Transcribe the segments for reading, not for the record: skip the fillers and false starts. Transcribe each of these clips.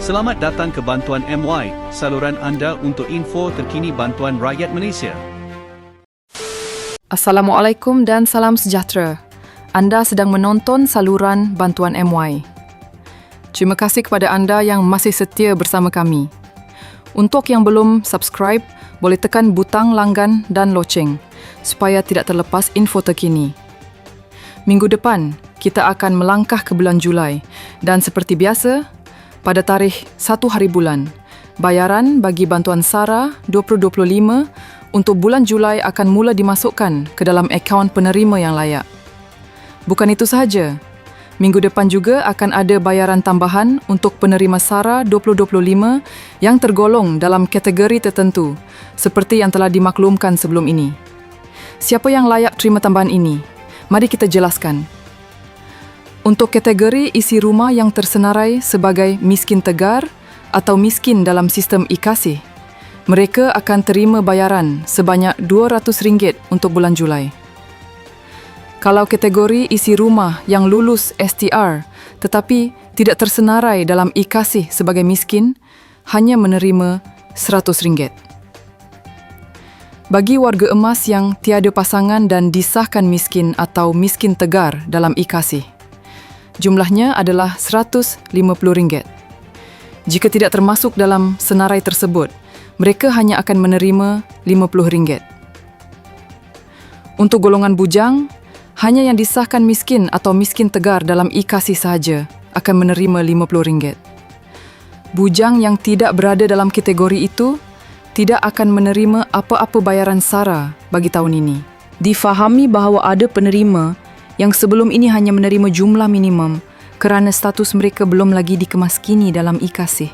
Selamat datang ke Bantuan MY, saluran anda untuk info terkini bantuan rakyat Malaysia. Assalamualaikum dan salam sejahtera. Anda sedang menonton saluran Bantuan MY. Terima kasih kepada anda yang masih setia bersama kami. Untuk yang belum subscribe, boleh tekan butang langgan dan loceng supaya tidak terlepas info terkini. Minggu depan, kita akan melangkah ke bulan Julai dan seperti biasa, pada tarikh 1 hari bulan, bayaran bagi bantuan SARA 2025 untuk bulan Julai akan mula dimasukkan ke dalam akaun penerima yang layak. Bukan itu sahaja, minggu depan juga akan ada bayaran tambahan untuk penerima SARA 2025 yang tergolong dalam kategori tertentu seperti yang telah dimaklumkan sebelum ini. Siapa yang layak terima tambahan ini? Mari kita jelaskan. Untuk kategori isi rumah yang tersenarai sebagai miskin tegar atau miskin dalam sistem e-Kasih, mereka akan terima bayaran sebanyak RM200 untuk bulan Julai. Kalau kategori isi rumah yang lulus STR tetapi tidak tersenarai dalam e-Kasih sebagai miskin, hanya menerima RM100. Bagi warga emas yang tiada pasangan dan disahkan miskin atau miskin tegar dalam e-Kasih, jumlahnya adalah RM150. Jika tidak termasuk dalam senarai tersebut, mereka hanya akan menerima RM50. Untuk golongan bujang, hanya yang disahkan miskin atau miskin tegar dalam e-Kasih sahaja akan menerima RM50. Bujang yang tidak berada dalam kategori itu tidak akan menerima apa-apa bayaran SARA bagi tahun ini. Difahami bahawa ada penerima yang sebelum ini hanya menerima jumlah minimum kerana status mereka belum lagi dikemaskini dalam e-Kasih.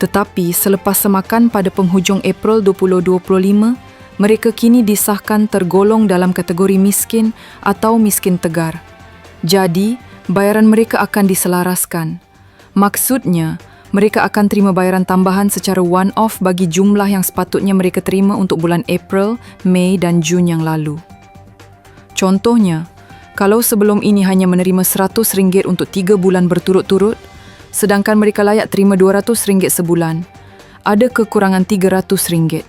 Tetapi selepas semakan pada penghujung April 2025, mereka kini disahkan tergolong dalam kategori miskin atau miskin tegar. Jadi, bayaran mereka akan diselaraskan. Maksudnya, mereka akan terima bayaran tambahan secara one-off bagi jumlah yang sepatutnya mereka terima untuk bulan April, Mei dan Jun yang lalu. Contohnya, kalau sebelum ini hanya menerima RM100 untuk 3 bulan berturut-turut, sedangkan mereka layak terima RM200 sebulan, ada kekurangan RM300.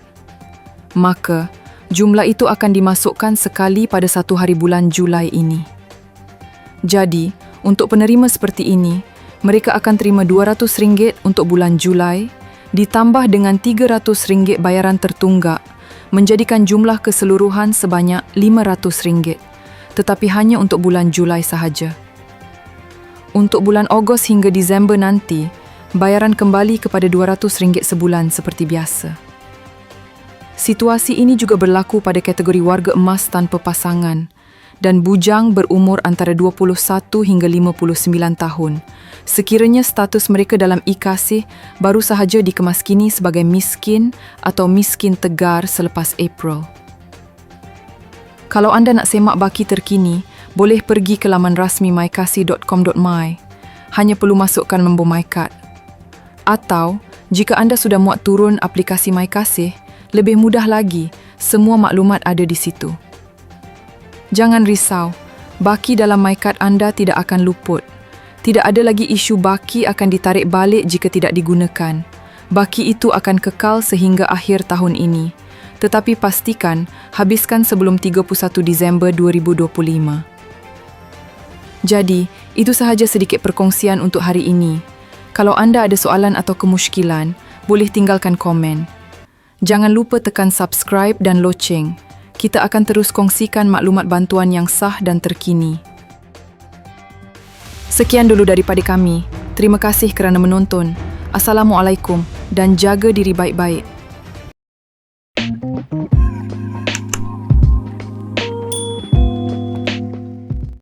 Maka, jumlah itu akan dimasukkan sekali pada 1 hari bulan Julai ini. Jadi, untuk penerima seperti ini, mereka akan terima RM200 untuk bulan Julai, ditambah dengan RM300 bayaran tertunggak, menjadikan jumlah keseluruhan sebanyak RM500. Tetapi hanya untuk bulan Julai sahaja. Untuk bulan Ogos hingga Disember nanti, bayaran kembali kepada RM200 sebulan seperti biasa. Situasi ini juga berlaku pada kategori warga emas tanpa pasangan dan bujang berumur antara 21 hingga 59 tahun. Sekiranya status mereka dalam e-Kasih baru sahaja dikemaskini sebagai miskin atau miskin tegar selepas April. Kalau anda nak semak baki terkini, boleh pergi ke laman rasmi mykasih.com.my. Hanya perlu masukkan nombor MyCard. Atau, jika anda sudah muat turun aplikasi MyKasih, lebih mudah lagi, semua maklumat ada di situ. Jangan risau, baki dalam MyCard anda tidak akan luput. Tidak ada lagi isu baki akan ditarik balik jika tidak digunakan. Baki itu akan kekal sehingga akhir tahun ini. Tetapi pastikan habiskan sebelum 31 Disember 2025. Jadi, itu sahaja sedikit perkongsian untuk hari ini. Kalau anda ada soalan atau kemusykilan, boleh tinggalkan komen. Jangan lupa tekan subscribe dan loceng. Kita akan terus kongsikan maklumat bantuan yang sah dan terkini. Sekian dulu daripada kami. Terima kasih kerana menonton. Assalamualaikum dan jaga diri baik-baik.